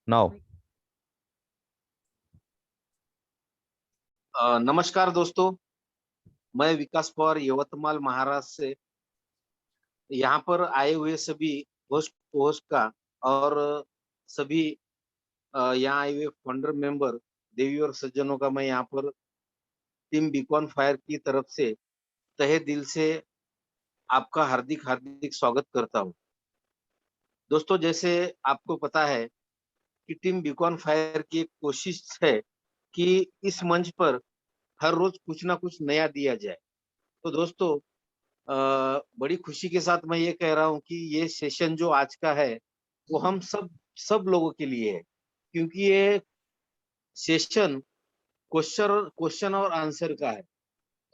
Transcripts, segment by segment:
Now. नमस्कार दोस्तों। मैं विकास पवार यवतमाल महाराष्ट्र से यहाँ पर आए हुए सभी होस्ट होस्ट का और सभी यहाँ आए हुए फाउंडर मेंबर देवी और सज्जनों का मैं यहाँ पर टीम बीकॉन फायर की तरफ से तहे दिल से आपका हार्दिक हार्दिक स्वागत करता हूँ। दोस्तों, जैसे आपको पता है कि टीम बीकॉन फायर की एक कोशिश है कि इस मंच पर हर रोज कुछ ना कुछ नया दिया जाए। तो दोस्तों, बड़ी खुशी के साथ मैं ये कह रहा हूँ कि ये सेशन जो आज का है वो हम सब लोगों के लिए है, क्योंकि ये सेशन क्वेश्चन और आंसर का है।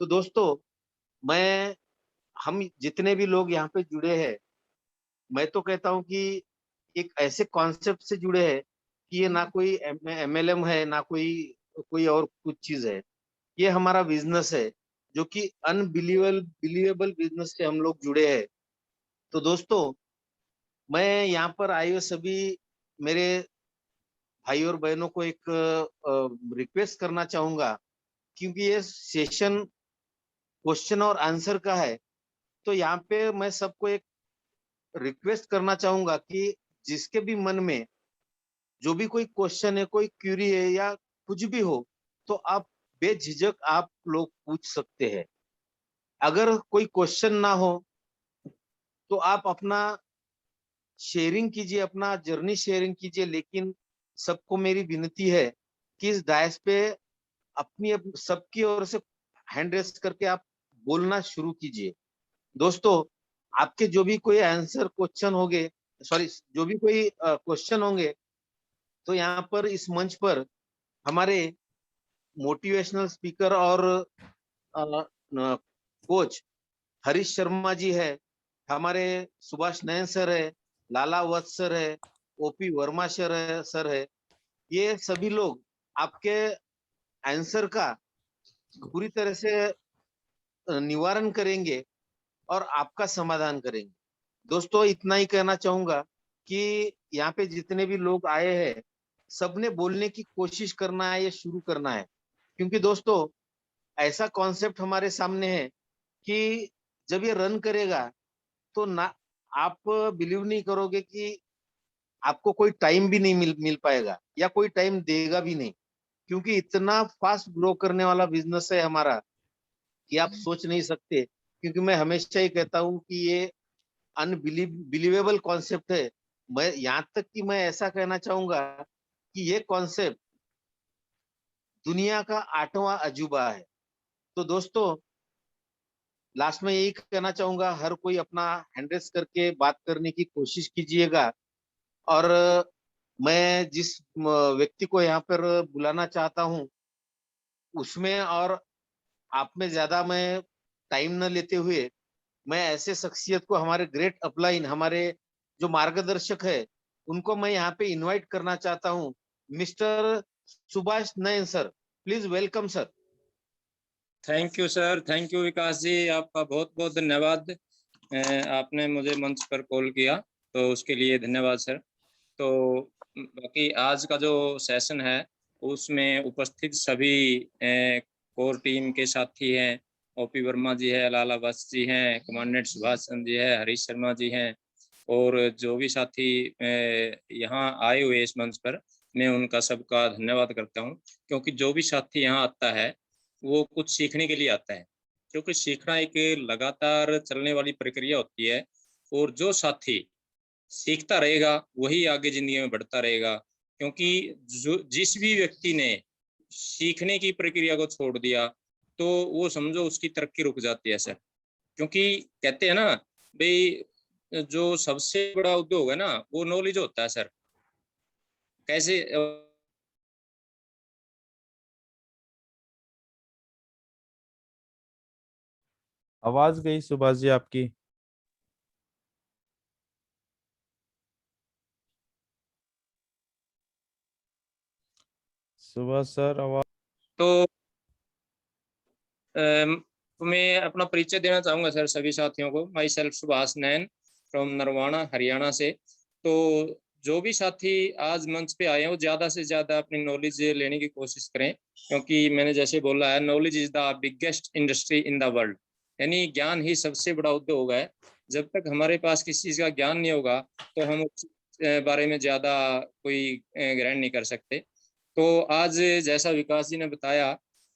तो दोस्तों, मैं हम जितने भी लोग यहाँ पे जुड़े हैं, मैं तो कहता हूँ कि एक ऐसे कॉन्सेप्ट से जुड़े हैं कि ये ना कोई एमएलएम है, ना कोई कोई और कुछ चीज है। ये हमारा बिजनेस है, जो कि अनबिलीवेबल बिलीवेबल बिजनेस से हम लोग जुड़े हैं। तो दोस्तों, मैं यहाँ पर आए हुए सभी मेरे भाई और बहनों को एक रिक्वेस्ट करना चाहूंगा, क्योंकि ये सेशन क्वेश्चन और आंसर का है। तो यहाँ पे मैं सबको एक रिक्वेस्ट करना चाहूंगा कि जिसके भी मन में जो भी कोई क्वेश्चन है, कोई क्यूरी है या कुछ भी हो, तो आप बेझिझक आप लोग पूछ सकते हैं। अगर कोई क्वेश्चन ना हो तो आप अपना शेयरिंग कीजिए, अपना जर्नी शेयरिंग कीजिए, लेकिन सबको मेरी विनती है कि इस डायस पे सबकी ओर से हैंड रेस करके आप बोलना शुरू कीजिए। दोस्तों, आपके जो भी कोई आंसर क्वेश्चन होंगे, सॉरी, जो भी कोई क्वेश्चन होंगे, तो यहाँ पर इस मंच पर हमारे मोटिवेशनल स्पीकर और कोच हरीश शर्मा जी है, हमारे सुभाष नयन सर है, लाला वत्स सर है, ओपी वर्मा सर है। ये सभी लोग आपके आंसर का पूरी तरह से निवारण करेंगे और आपका समाधान करेंगे। दोस्तों, इतना ही कहना चाहूंगा कि यहाँ पे जितने भी लोग आए हैं, सबने बोलने की कोशिश करना है, ये शुरू करना है। क्योंकि दोस्तों, ऐसा कॉन्सेप्ट हमारे सामने है कि जब ये रन करेगा तो ना आप बिलीव नहीं करोगे कि आपको कोई टाइम भी नहीं मिल पाएगा या कोई टाइम देगा भी नहीं, क्योंकि इतना फास्ट ग्रो करने वाला बिजनेस है हमारा कि आप सोच नहीं सकते। क्योंकि मैं हमेशा ही कहता हूँ कि ये अनबिलीवेबल कॉन्सेप्ट है। मैं यहाँ तक कि मैं ऐसा कहना चाहूंगा कि ये कॉन्सेप्ट दुनिया का 8वां अजूबा है। तो दोस्तों, लास्ट में यही कहना चाहूंगा, हर कोई अपना हैंडरेस करके बात करने की कोशिश कीजिएगा। और मैं जिस व्यक्ति को यहाँ पर बुलाना चाहता हूँ, उसमें और आप में ज्यादा मैं टाइम न लेते हुए, मैं ऐसे शख्सियत को, हमारे ग्रेट अपलाइन, हमारे जो मार्गदर्शक है, उनको मैं यहाँ पे इनवाइट करना चाहता हूँ। Mister Subhash Nayan sir, please welcome sir. Thank you sir, thank you Vikas ji, आपका बहुत बहुत धन्यवाद। आपने मुझे मंच पर कॉल किया तो उसके लिए धन्यवाद सर। तो बाकी आज का जो सेशन है उसमें उपस्थित सभी कोर टीम के साथी हैं। ओपी वर्मा जी है, लाला बस जी हैं, कमांडेंट सुभाष चंद्र जी है, हरीश शर्मा जी हैं, और जो भी साथी यहाँ आए हुए इस मंच पर, मैं उनका सबका धन्यवाद करता हूँ। क्योंकि जो भी साथी यहाँ आता है वो कुछ सीखने के लिए आता है, क्योंकि सीखना एक लगातार चलने वाली प्रक्रिया होती है। और जो साथी सीखता रहेगा वही आगे जिंदगी में बढ़ता रहेगा। क्योंकि जो जिस भी व्यक्ति ने सीखने की प्रक्रिया को छोड़ दिया तो वो समझो उसकी तरक्की रुक जाती है सर। क्योंकि कहते हैं ना भाई, जो सबसे बड़ा उद्योग है ना वो नॉलेज होता है सर। कैसे आवाज गई सुभाष जी आपकी। सुभाष सर आवाज। तो मैं अपना परिचय देना चाहूँगा सर सभी साथियों को। Myself Subhash Nain from Narwana Haryana से। तो जो भी साथी आज मंच पे आए हैं वो ज़्यादा से ज़्यादा अपनी नॉलेज लेने की कोशिश करें, क्योंकि मैंने जैसे बोला है, knowledge is the biggest industry in the world, यानी ज्ञान ही सबसे बड़ा उद्योग है। जब तक हमारे पास किसी चीज़ का ज्ञान नहीं होगा तो हम उस बारे में ज़्यादा कोई ग्रहण नहीं कर सकते। तो आज जैसा विकास जी ने बताया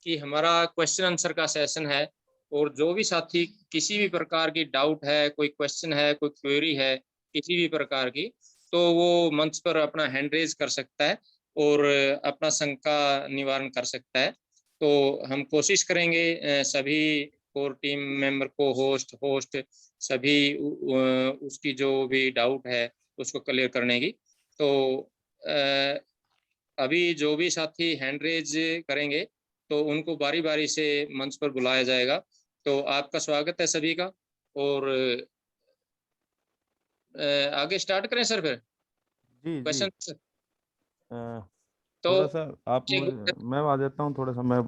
कि हमारा क्वेश्चन आंसर का सेशन है, और जो भी साथी किसी भी प्रकार की डाउट है, कोई क्वेश्चन है, कोई क्वेरी है किसी भी प्रकार की, तो वो मंच पर अपना हैंड रेज कर सकता है और अपना शंका निवारण कर सकता है। तो हम कोशिश करेंगे सभी कोर टीम मेंबर को होस्ट सभी उसकी जो भी डाउट है उसको क्लियर करने की। तो अभी जो भी साथी हैंड रेज करेंगे तो उनको बारी बारी से मंच पर बुलाया जाएगा। तो आपका स्वागत है सभी का, और आगे स्टार्ट करें सर फिर जी क्वेश्चन। तो थोड़ा सा आप मैं आ जाता हूँ, थोड़ा सा मैं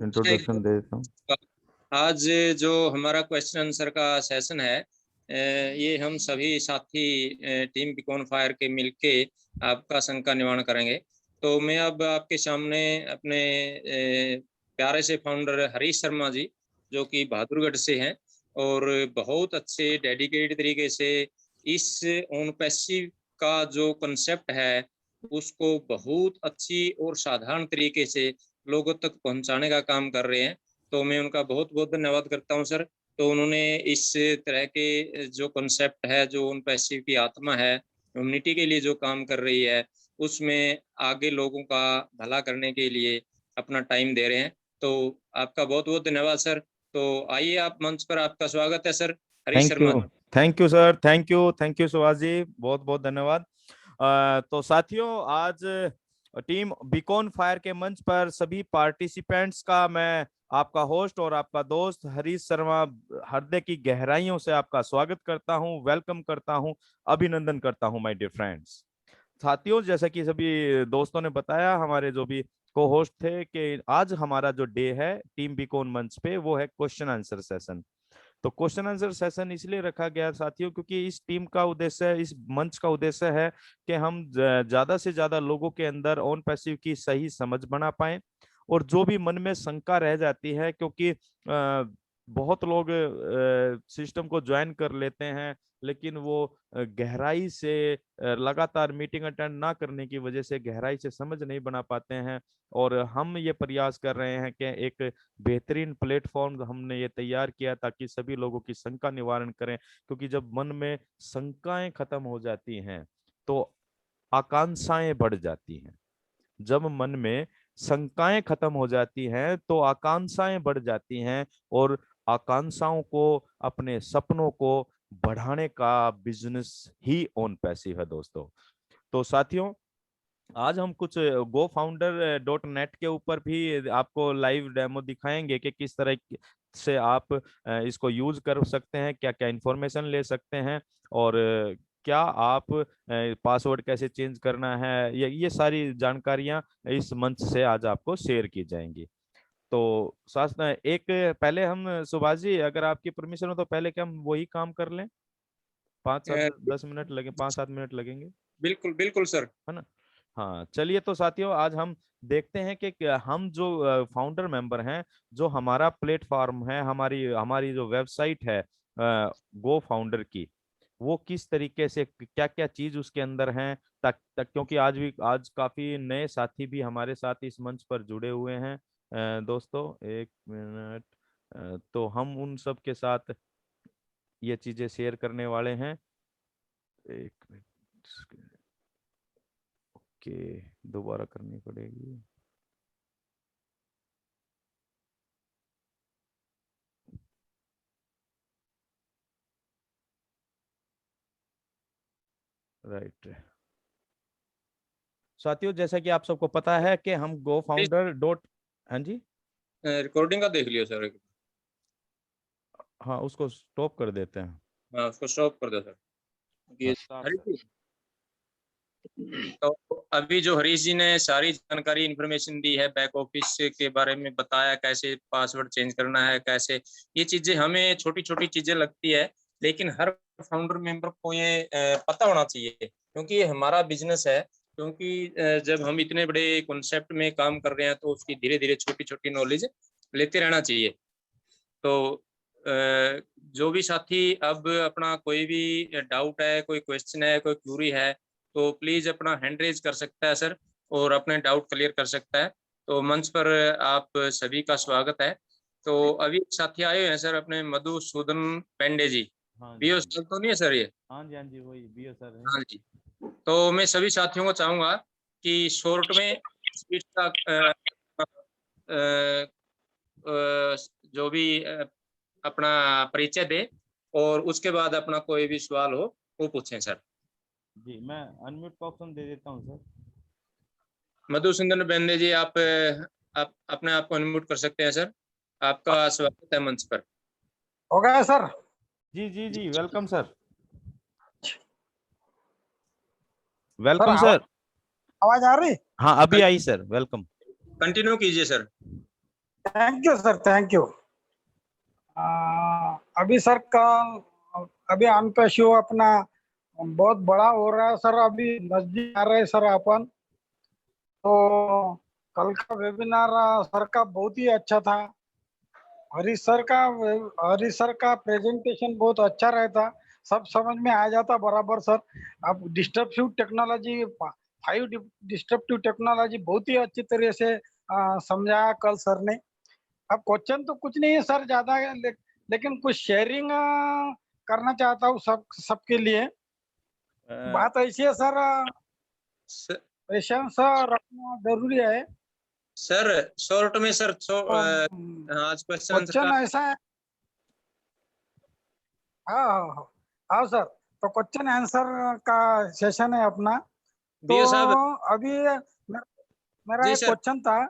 इंट्रोडक्शन दे देता हूँ। आज जो हमारा क्वेश्चन आंसर का सेशन है, ये हम सभी साथी टीम बीकॉन फायर के मिलके आपका शंका निवारण करेंगे। तो मैं अब आपके सामने अपने प्यारे से फाउंडर हरीश शर्मा जी, जो कि बहादुरगढ़ से हैं और बहुत अच्छे डेडिकेटेड तरीके से इस ऑन पैसिव का जो कंसेप्ट है उसको बहुत अच्छी और साधारण तरीके से लोगों तक पहुंचाने का काम कर रहे हैं। तो मैं उनका बहुत बहुत धन्यवाद करता हूं सर। तो उन्होंने इस तरह के जो कॉन्सेप्ट है, जो उन पैसिव की आत्मा है, ह्यूमैनिटी के लिए जो काम कर रही है, उसमें आगे लोगों का भला करने के लिए अपना टाइम दे रहे हैं। तो आपका बहुत बहुत धन्यवाद सर। तो आइए आप मंच पर, आपका स्वागत है sir Harish thank Sharma you, ji. Thank you sir, thank you Subhash ji, बहुत बहुत धन्यवाद। तो साथियों, आज टीम बीकॉन फायर के मंच पर सभी पार्टिसिपेंट्स का मैं आपका होस्ट और आपका दोस्त हरीश शर्मा हृदय की गहराइयों से आपका स्वागत करता हूं, वेलकम करता हूं, अभिनंदन करता हूं माय डियर फ्रेंड्स। साथियों, जैसा कि सभी दोस्तों ने बताया, हमारे जो भी को होस्ट थे, कि आज हमारा जो डे है टीम बीकॉन मंच पे वो है क्वेश्चन आंसर सेशन। तो क्वेश्चन आंसर सेशन इसलिए रखा गया साथियों क्योंकि इस टीम का उद्देश्य, इस मंच का उद्देश्य है कि हम ज्यादा से ज्यादा लोगों के अंदर ऑन पैसिव की सही समझ बना पाए, और जो भी मन में शंका रह जाती है, क्योंकि बहुत लोग सिस्टम को ज्वाइन कर लेते हैं लेकिन वो गहराई से लगातार मीटिंग अटेंड ना करने की वजह से गहराई से समझ नहीं बना पाते हैं। और हम ये प्रयास कर रहे हैं कि एक बेहतरीन प्लेटफॉर्म हमने ये तैयार किया ताकि सभी लोगों की शंका निवारण करें, क्योंकि जब मन में शंकाएं खत्म हो जाती हैं तो आकांक्षाएं बढ़ जाती हैं। जब मन में शंकाएं खत्म हो जाती हैं तो आकांक्षाएं बढ़ जाती हैं, और आकांक्षाओं को, अपने सपनों को बढ़ाने का बिजनेस ही ऑन पैसिव है दोस्तों। तो साथियों, आज हम कुछ GoFounder.net के ऊपर भी आपको लाइव डेमो दिखाएंगे कि किस तरह से आप इसको यूज कर सकते हैं, क्या क्या इंफॉर्मेशन ले सकते हैं, और क्या आप पासवर्ड कैसे चेंज करना है, ये सारी जानकारियां इस मंच से आज आपको शेयर की जाएंगी। तो साथ में एक पहले हम सुभाष जी, अगर आपकी परमिशन हो तो पहले क्या हम वही काम कर लें, 5-7-10 मिनट लगे, 5-7 मिनट लगेंगे, बिल्कुल बिल्कुल सर। है ना? हाँ चलिए, तो साथियों आज हम देखते हैं कि हम जो फाउंडर मेंबर हैं, जो हमारा प्लेटफॉर्म है, हमारी हमारी जो वेबसाइट है गो फाउंडर की, वो किस तरीके से, क्या क्या चीज उसके अंदर हैं, तक तक क्योंकि आज काफी नए साथी भी हमारे साथ इस मंच पर जुड़े हुए हैं। दोस्तों एक मिनट, तो हम उन सब के साथ ये चीजें शेयर करने वाले हैं। एक मिनट, ओके, दोबारा करनी पड़ेगी। राइट। साथियों, जैसा कि आप सबको पता है कि हम गो फाउंडर डॉट, हाँ जी, रिकॉर्डिंग का देख लियो सर। हाँ उसको स्टॉप कर देते हैं। हाँ, उसको स्टॉप कर दो सर। हाँ ये स्टार्ट हरीश कर। जी, तो अभी जो हरीश जी ने सारी जानकारी इन्फॉर्मेशन दी है, बैक ऑफिस के बारे में बताया, कैसे पासवर्ड चेंज करना है, कैसे ये चीजें हमें छोटी छोटी चीजें लगती है, लेकिन हर फाउंडर मेंबर को ये पता होना चाहिए, क्योंकि ये हमारा बिजनेस है। क्योंकि जब हम इतने बड़े कॉन्सेप्ट में काम कर रहे हैं तो उसकी धीरे धीरे छोटी छोटी नॉलेज लेते रहना चाहिए। तो जो भी साथी अब अपना कोई भी डाउट है, कोई क्वेश्चन है, कोई क्यूरी है, तो प्लीज अपना हैंड रेज कर सकता है सर, और अपने डाउट क्लियर कर सकता है। तो मंच पर आप सभी का स्वागत है। तो अभी एक साथी आए हुए हैं सर, अपने मधुसूदन पेंडे जी। हाँ बीओ जी, सर तो नहीं है सर ये? हाँ जी, हाँ जी, वही बीओ सर है। हाँ जी। तो मैं सभी साथियों को चाहूंगा कि शॉर्ट में स्पीच का अ, जो भी अपना परिचय दे, और उसके बाद अपना कोई भी सवाल हो वो पूछें सर। जी, मैं अनम्यूट का ऑप्शन दे देता हूँ सर। मधुसूदन बेंदे जी, आप अपने आप को अनम्यूट कर सकते हैं सर। आपका स्वागत है मंच पर। हो गया सर? जी जी जी, वेलकम सर, सर वेलकम आवाज सर। आवाज आ रही? हाँ, अभी आई सर, वेलकम। कंटिन्यू कीजिए sir. Thank you sir, thank you. अभी सर का अभी ऑन पे शो अपना बहुत बड़ा हो रहा है सर, अभी नजदीक आ रहे हैं सर अपन। तो कल का वेबिनार सर का बहुत ही अच्छा था। हरीश सर का प्रेजेंटेशन बहुत अच्छा रहता, सब समझ में आ जाता बराबर सर। अब डिस्ट्रप्टिव टेक्नोलॉजी, 5 डिस्ट्रप्टिव टेक्नोलॉजी बहुत ही अच्छी तरह से समझाया कल सर ने। अब क्वेश्चन तो कुछ नहीं है सर ज्यादा, लेकिन कुछ शेयरिंग करना चाहता हूँ सबके लिए। बात ऐसी है सर, पेशेंस रखना जरूरी है। सर शॉर्ट में सर, तो आज क्वेश्चन आंसर क्वेश्चन का। ऐसा है, हाँ हाँ हाँ हाँ सर, तो क्वेश्चन आंसर का सेशन है अपना। तो बीओ साहब। अभी मेरा जी एक सर। क्वेश्चन था।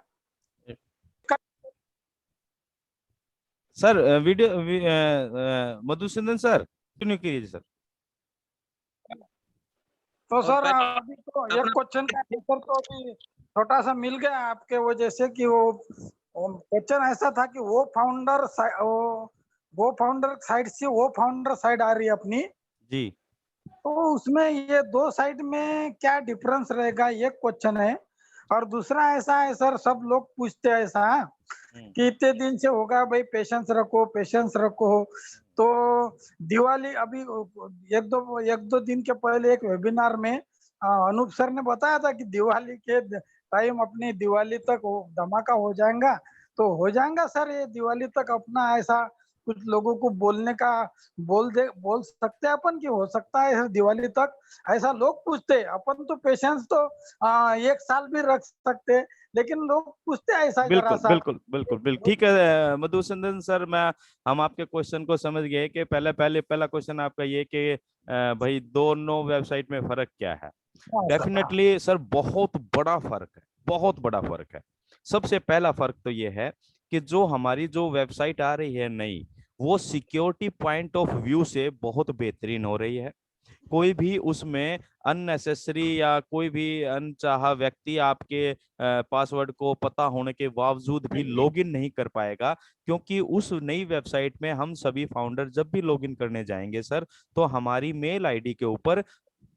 Sir video Madhusudan sir continue कीजिए सर। तो और सर पहले अभी तो एक अपना क्वेश्चन का आंसर तो अभी छोटा सा मिल गया आपके वजह से, कि वो क्वेश्चन ऐसा था कि वो फाउंडर साइड से वो फाउंडर साइड आ रही है अपनी। जी तो उसमें ये दो साइड में क्या डिफरेंस रहेगा, ये क्वेश्चन है। और दूसरा ऐसा है सर, सब लोग पूछते हैं ऐसा कि इतने दिन से होगा भाई, पेशेंस रखो पेशेंस रखो। तो दिवाली अभी एक दो दिन के पहले एक वेबिनार में अनूप सर ने बताया था कि दिवाली के टाइम अपनी दिवाली तक धमाका हो जाएगा। तो हो जाएगा सर ये दिवाली तक अपना, ऐसा कुछ लोगों को बोलने का बोल सकते हैं अपन कि हो सकता है दिवाली तक, ऐसा लोग पूछते हैं। अपन तो पेशेंस तो एक साल भी रख सकते हैं, लेकिन लोग पूछते हैं ऐसा जरा बिल्कुल सा। बिल्कुल बिल्कुल बिल्कुल, ठीक है मधुसूदन सर, मैं हम आपके क्वेश्चन को समझ गए कि पहला क्वेश्चन आपका ये कि भाई दोनों वेबसाइट में फर्क क्या है। हाँ सर, हाँ। डेफिनेटली सर, बहुत बड़ा फर्क है, बहुत बड़ा फर्क है। सबसे पहला फर्क तो ये है कि जो हमारी जो वेबसाइट आ रही है नई, वो सिक्योरिटी पॉइंट ऑफ व्यू से बहुत बेहतरीन हो रही है। कोई भी उसमें अननेसेसरी या कोई भी अनचाहा व्यक्ति आपके पासवर्ड को पता होने के बावजूद भी लॉगिन नहीं कर पाएगा, क्योंकि उस नई वेबसाइट में हम सभी फाउंडर जब भी लॉगिन करने जाएंगे सर, तो हमारी मेल आईडी के ऊपर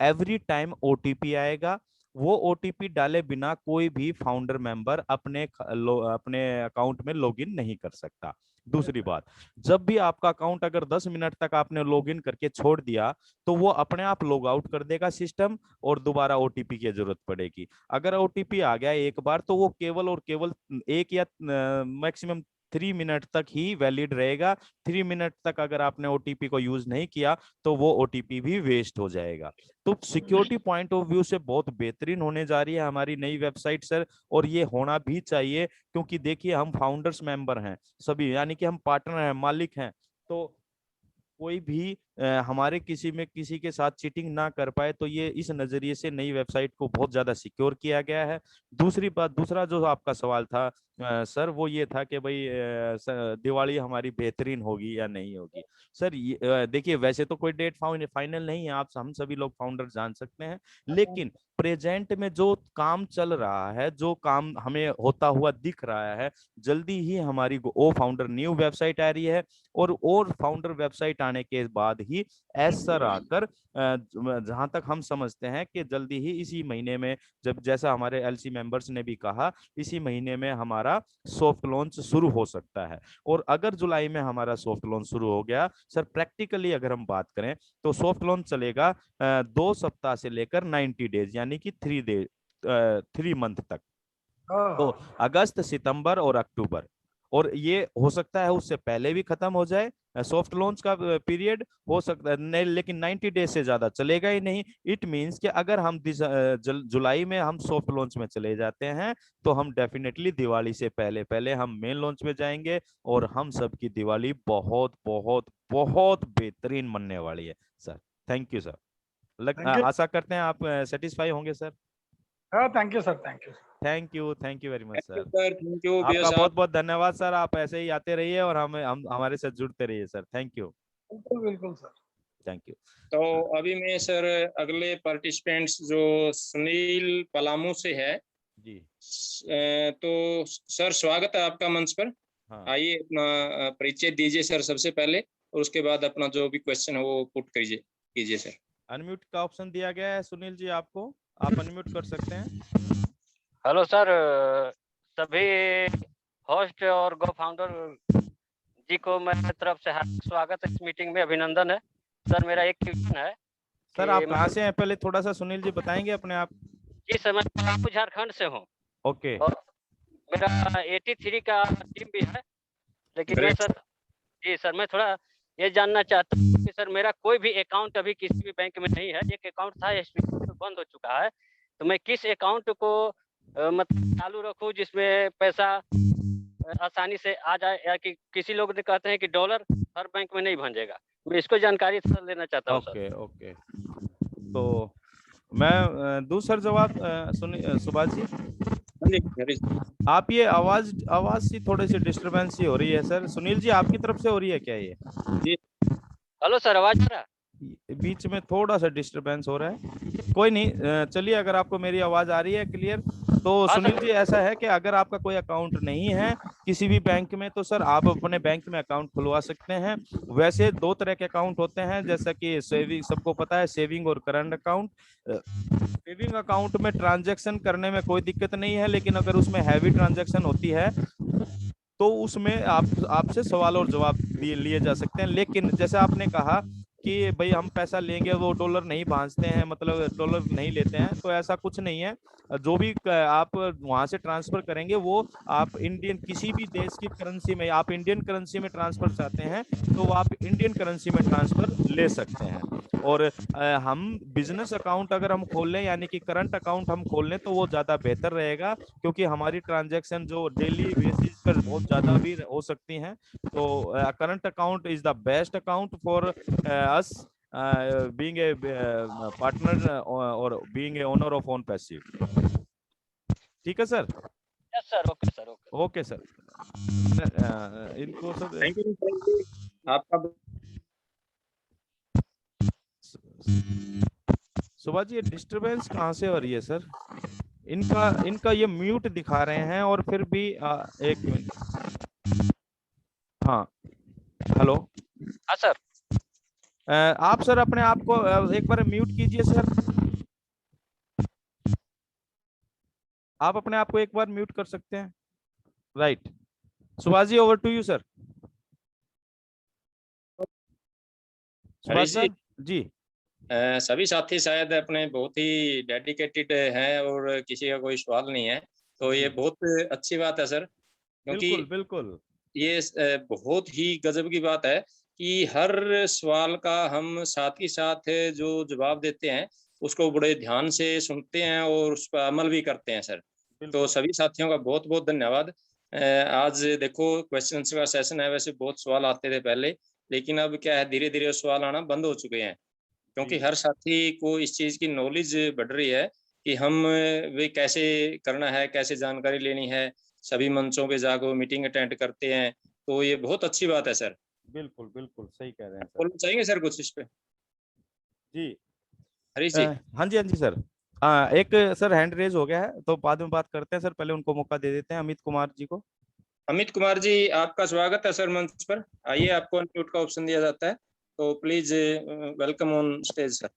एवरी टाइम ओटीपी आएगा। वो ओटीपी डाले बिना कोई भी फाउंडर मेंबर अपने अकाउंट में लॉगिन नहीं कर सकता। दूसरी बात, जब भी आपका अकाउंट अगर 10 मिनट तक आपने लॉगिन करके छोड़ दिया, तो वो अपने आप लॉग आउट कर देगा सिस्टम, और दोबारा ओटीपी की जरूरत पड़ेगी। अगर ओटीपी आ गया एक बार, तो वो केवल और केवल 1 या मैक्सिमम 3 मिनट तक ही वैलिड रहेगा। 3 मिनट तक अगर आपने ओटीपी को यूज नहीं किया, तो वो ओटीपी भी वेस्ट हो जाएगा। तो सिक्योरिटी पॉइंट ऑफ व्यू से बहुत बेहतरीन होने जा रही है हमारी नई वेबसाइट सर, और ये होना भी चाहिए, क्योंकि देखिए हम फाउंडर्स मेंबर हैं सभी, यानी कि हम पार्टनर हैं, मालिक हैं। तो कोई भी हमारे किसी के साथ चीटिंग ना कर पाए, तो ये इस नजरिए से नई वेबसाइट को बहुत ज्यादा सिक्योर किया गया है। दूसरा जो आपका सवाल था सर, वो ये था कि भाई दिवाली हमारी बेहतरीन होगी या नहीं होगी। सर देखिए, वैसे तो कोई डेट फाइनल नहीं है, हम सभी लोग फाउंडर जान सकते हैं, लेकिन प्रेजेंट में जो काम चल रहा है, जो काम हमें होता हुआ दिख रहा है, जल्दी ही हमारी ओ फाउंडर न्यू वेबसाइट आ रही है, और फाउंडर वेबसाइट आने के बाद ही एज सर आकर जहां तक हम समझते हैं कि जल्दी ही इसी महीने में, जब जैसा हमारे एलसी मेंबर्स ने भी कहा, इसी महीने में हमारा सॉफ्ट लॉन्च शुरू हो सकता है। और अगर जुलाई में हमारा सॉफ्ट लॉन्च शुरू हो गया सर, प्रैक्टिकली अगर हम बात करें तो सॉफ्ट लॉन्च चलेगा 2 सप्ताह से लेकर 90 डेज, यानी कि 3 मंथ तक। तो अगस्त, सितंबर और अक्टूबर, और ये हो सकता है उससे पहले भी खत्म हो जाए सॉफ्ट लॉन्च का पीरियड, हो सकता है नहीं, लेकिन 90 डेज से ज्यादा चलेगा ही नहीं। इट मींस कि अगर हम जुलाई में हम सॉफ्ट लॉन्च में चले जाते हैं तो हम डेफिनेटली दिवाली से पहले पहले हम मेन लॉन्च में जाएंगे, और हम सबकी दिवाली बहुत बहुत बहुत बेहतरीन मनने वाली है सर। Thank you sir. आशा करते हैं आप सेटिस्फाई होंगे sir. Thank you sir, thank you. Thank you very much sir. Thank you आपका बहुत बहुत धन्यवाद सर, आप ऐसे ही आते रहिए और हम हमारे साथ जुड़ते रहिए सर। Thank you. बिल्कुल बिल्कुल सर, थैंक यू। तो अभी मैं सर अगले पार्टिसिपेंट्स जो सुनील पलामू से है जी, तो सर स्वागत है आपका मंच पर। हाँ आइए अपना परिचय दीजिए सर सबसे पहले, और उसके बाद अपना जो भी क्वेश्चन है वो पुट कीजिए सर। अनम्यूट का ऑप्शन दिया गया है सुनील जी आपको, आप अनम्यूट कर सकते हैं। हेलो सर, सभी होस्ट और गो फाउंडर जी को मेरी तरफ से हार्दिक स्वागत है इस मीटिंग में, अभिनंदन है सर। मेरा एक क्वेश्चन है सर आप कहाँ से हैं, पहले थोड़ा सा सुनील जी बताएंगे अपने आप। जी सर, मैं झारखंड से हूँ ओके, और मेरा 83 का टीम भी है, लेकिन मैं सर, जी सर, मैं थोड़ा ये जानना चाहता हूँ कि सर मेरा कोई भी अकाउंट अभी किसी भी बैंक में नहीं है। एक अकाउंट था SBI में, बंद हो चुका है, तो मैं किस अकाउंट को मतलब चालू रखूं जिसमें पैसा आसानी से आ जाए, या कि किसी लोग ने कहते हैं कि डॉलर हर बैंक में नहीं भेजेगा, मैं इसको जानकारी सर लेना चाहता हूँ सर। ओके। तो मैं दूसरा जवाब सुभाष जी, आप ये आवाज सी थोड़ी सी डिस्टरबेंस सी हो रही है सर। सुनील जी आपकी तरफ से हो रही है क्या ये? हेलो सर, आवाज आ रहा है? बीच में थोड़ा सा डिस्टरबेंस हो रहा है, कोई नहीं, चलिए अगर आपको मेरी आवाज आ रही है क्लियर तो सुनील जी ऐसा है कि अगर आपका कोई अकाउंट नहीं है किसी भी बैंक में तो सर आप अपने बैंक में अकाउंट खुलवा सकते हैं। वैसे 2 तरह के अकाउंट होते हैं, जैसा कि सेविंग, सबको पता है, सेविंग और करंट अकाउंट। सेविंग अकाउंट में ट्रांजैक्शन करने में कोई दिक्कत नहीं है, लेकिन अगर उसमें हैवी ट्रांजैक्शन होती है तो उसमें आपसे सवाल और जवाब लिए जा सकते हैं। लेकिन जैसे आपने कहा कि भाई हम पैसा लेंगे वो डॉलर नहीं भांजते हैं, मतलब डॉलर नहीं लेते हैं, तो ऐसा कुछ नहीं है। जो भी आप वहां से ट्रांसफर करेंगे वो आप इंडियन किसी भी देश की करेंसी में, आप इंडियन करेंसी में ट्रांसफर चाहते हैं तो वो आप इंडियन करेंसी में ट्रांसफर ले सकते हैं। और हम बिजनेस अकाउंट अगर हम खोल लें, यानी कि करंट अकाउंट हम खोल लें, तो वो ज्यादा बेहतर रहेगा, क्योंकि हमारी ट्रांजैक्शन जो डेली बेसिस पर बहुत ज्यादा भी हो सकती हैं। तो current account is the best account for us being a partner or being a owner of own passive। ठीक है sir? Yes sir, okay sir, okay sir. इनको सर थैंक यू आपका। सुभाष जी डिस्टरबेंस कहाँ से हो रही है सर? इनका ये म्यूट दिखा रहे हैं और फिर भी एक मिनट। हाँ हेलो, हाँ सर। आप सर अपने आप को एक बार म्यूट कीजिए सर, आप अपने आप को एक बार म्यूट कर सकते हैं। Right, Subhash ji over to you sir. Subhash sir ji. सभी साथी शायद अपने बहुत ही डेडिकेटेड हैं और किसी का कोई सवाल नहीं है, तो ये बहुत अच्छी बात है सर, क्योंकि बिल्कुल ये बहुत ही गजब की बात है कि हर सवाल का हम साथ ही साथ जो जवाब देते हैं उसको बड़े ध्यान से सुनते हैं और उस पर अमल भी करते हैं सर। तो सभी साथियों का बहुत बहुत धन्यवाद। आज देखो क्वेश्चंस का सेशन है, वैसे बहुत सवाल आते थे पहले, लेकिन अब क्या है धीरे धीरे सवाल आना बंद हो चुके हैं, क्योंकि हर साथी को इस चीज की नॉलेज बढ़ रही है कि हम वे कैसे करना है, कैसे जानकारी लेनी है, सभी मंचों पे जाकर मीटिंग अटेंड करते हैं, तो ये बहुत अच्छी बात है सर। बिल्कुल सही कह रहे हैं सर। बोलना चाहेंगे सर कुछ इस पे? जी हरीश जी। हाँ जी सर। एक सर हैंड रेज हो गया है तो बाद में बात करते हैं सर, पहले उनको मौका दे देते हैं अमित कुमार जी को। अमित कुमार जी आपका स्वागत है सर मंच पर, आइए, आपको अनम्यूट का ऑप्शन दिया जाता है। तो please welcome on stage sir.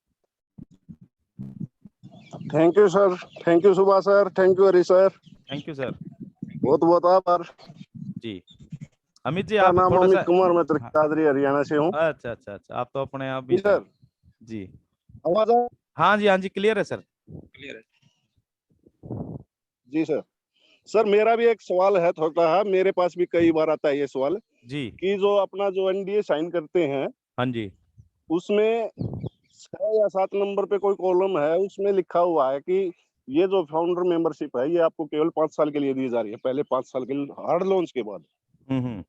Thank you sir, thank you Subhash sir, thank you Hari sir, thank you sir. बहुत बहुत आभार। जी अमित जी, मेरा आप नाम थोड़ा अमित सा। कुमार, मैं हाँ, त्रिकादरी हरियाणा से हूँ। अच्छा अच्छा अच्छा, आप तो अपने आप भी जी सर, जी आवाज आ? हाँ जी क्लियर है सर। क्लियर है। जी सर। सर मेरा भी एक सवाल है थोड़ा, है मेरे पास भी कई बार आता है ये सवाल जी कि जो अपना जो एनडीए साइन करते हैं हाँ जी उसमें 6 या 7 नंबर पे कोई कॉलम है, उसमें लिखा हुआ है कि ये जो फाउंडर मेंबरशिप है ये आपको केवल 5 साल के लिए दी जा रही है, पहले 5 साल के लिए हार्ड लॉन्च के बाद। हम्म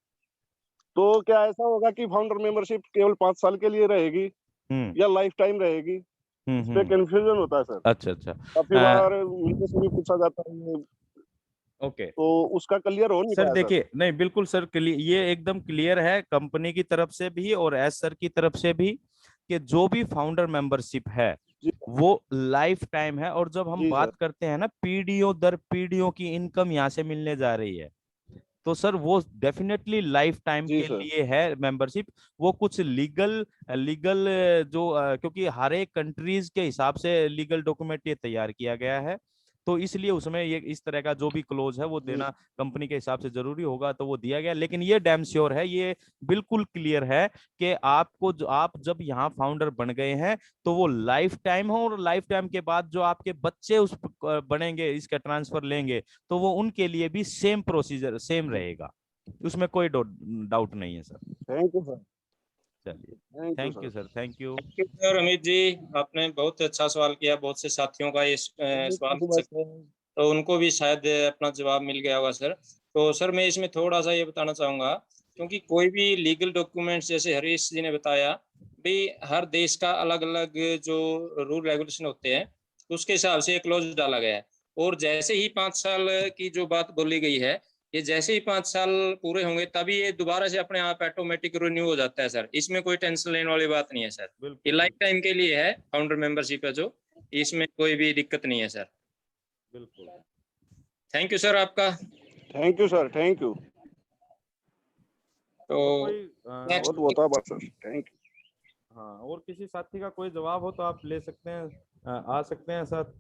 तो क्या ऐसा होगा कि फाउंडर मेंबरशिप केवल 5 साल के लिए रहेगी हम्म या लाइफ टाइम रहेगी? इस पे कंफ्यूजन होता है सर, अच्छा अच्छा काफी बार मेरे से भी पूछा जाता है ये, ओके तो उसका क्लियर हो नहीं सर। पाया सर। देखिए नहीं बिल्कुल सर, ये एकदम क्लियर है कंपनी की तरफ से भी और एस सर की तरफ से भी कि जो भी फाउंडर मेंबरशिप है जी वो लाइफ टाइम है। और जब हम जी सर। बात करते हैं ना पीढ़ियों दर पीढ़ियों की इनकम यहाँ से मिलने जा रही है, तो सर वो डेफिनेटली लाइफ टाइम जी के सर। लिए है मेंबरशिप। वो कुछ लीगल लीगल जो क्योंकि हर एक कंट्रीज के हिसाब से लीगल डॉक्यूमेंट ये तैयार किया गया है, तो इसलिए उसमें ये इस तरह का जो भी क्लोज है वो जी देना कंपनी के हिसाब से जरूरी होगा, तो वो दिया गया। लेकिन ये डैम श्योर है, ये बिल्कुल क्लियर है कि आपको जो आप जब यहाँ फाउंडर बन गए हैं तो वो लाइफ टाइम हो, और लाइफ टाइम के बाद जो आपके बच्चे उस बनेंगे इसका ट्रांसफर लेंगे तो वो उनके लिए भी सेम प्रोसीजर सेम रहेगा, उसमें कोई डाउट नहीं है सर। Thank you sir. चलिए thank you thank you sir, thank you. Thank you sir Amit ji, आपने बहुत अच्छा सवाल किया। बहुत से साथियों का ये सवाल सर। तो उनको भी शायद अपना जवाब मिल गया होगा सर। तो सर मैं इसमें थोड़ा सा ये बताना चाहूंगा, क्योंकि कोई भी लीगल डॉक्यूमेंट्स जैसे हरीश जी ने बताया भी हर देश का अलग अलग जो रूल रेगुलेशन होते हैं उसके हिसाब से एक क्लॉज डाला गया है। और जैसे ही 5 साल की जो बात बोली गई है, ये जैसे ही 5 साल पूरे होंगे तभी ये दोबारा से अपने आप ऑटोमेटिक रिन्यू हो जाता है सर। इसमें कोई टेंशन लेने वाली बात नहीं है सर। ये बिल्कुल लाइफ टाइम के लिए है, फाउंडर मेंबरशिप है जो, इसमें कोई भी दिक्कत नहीं है सर। बिल्कुल। थैंक यू सर आपका। Thank you sir, thank you. तो कोई नेक्स्ट बहुत बहुत आभार सर, थैंक यू। हाँ और किसी साथी का कोई जवाब हो तो आप ले सकते हैं, आ सकते हैं सर।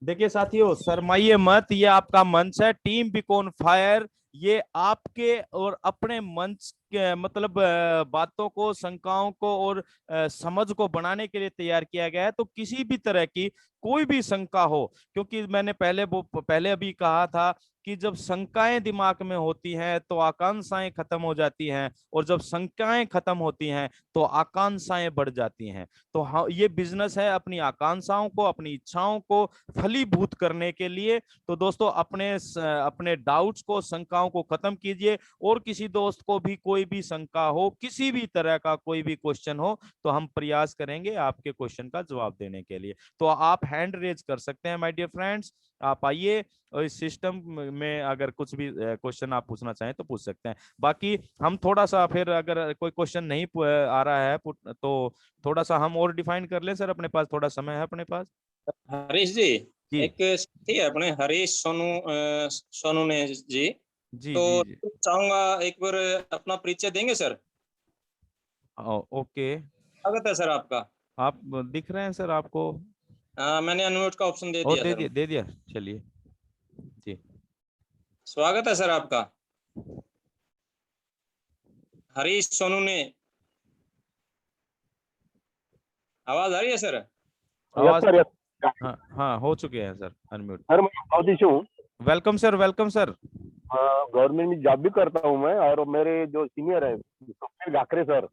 देखिए साथियों, शर्माइए मत, ये आपका मंच है। टीम बिकॉन फायर ये आपके और अपने मंच के मतलब बातों को, शंकाओं को और समझ को बढ़ाने के लिए तैयार किया गया है। तो किसी भी तरह की कोई भी शंका हो, क्योंकि मैंने पहले अभी कहा था कि जब शंकाएं दिमाग में होती हैं तो आकांक्षाएं खत्म हो जाती हैं, और जब शंकाएं खत्म होती हैं तो आकांक्षाएं बढ़ जाती हैं। तो हाँ, ये बिजनेस है अपनी आकांक्षाओं को, अपनी इच्छाओं को फलीभूत करने के लिए। तो दोस्तों अपने डाउट्स को, शंकाओं को खत्म कीजिए। और किसी दोस्त को भी कोई भी शंका हो, किसी भी तरह का कोई भी क्वेश्चन हो, तो हम प्रयास करेंगे आपके क्वेश्चन का जवाब देने के लिए। तो आप हैंड रेज कर सकते हैं माय डियर फ्रेंड्स, आप आइए और इस सिस्टम में अगर कुछ भी क्वेश्चन आप पूछना चाहें तो पूछ सकते हैं। बाकी हम थोड़ा सा फिर अगर कोई क्वेश्चन नहीं आ रहा है तो थोड़ा सा हम और डिफाइन कर लें सर, अपने पास थोड़ा समय है अपने पास। हरीश जी, जी एक साथी है अपने हरीश सोनू ने जी, जी तो जी जी चाहूंगा एक बार अपना परिचय देंगे सर। ओके। स्वागत है सर आपका। आप दिख रहे हैं सर आपको? मैंने अनम्यूट का ऑप्शन दे और दिया सर। दे दिया, चलिए जी। स्वागत है सर आपका। हरीश सोनू ने, आवाज आ रही है सर? आवाज सर, हाँ हाँ हो चुके हैं सर अनम्यूट। सर मैं अवधि हूँ, welcome sir, welcome sir. Government में जॉब भी करता हूँ मैं, और मेरे जो सीनियर है स्वप्निल गाकरे सर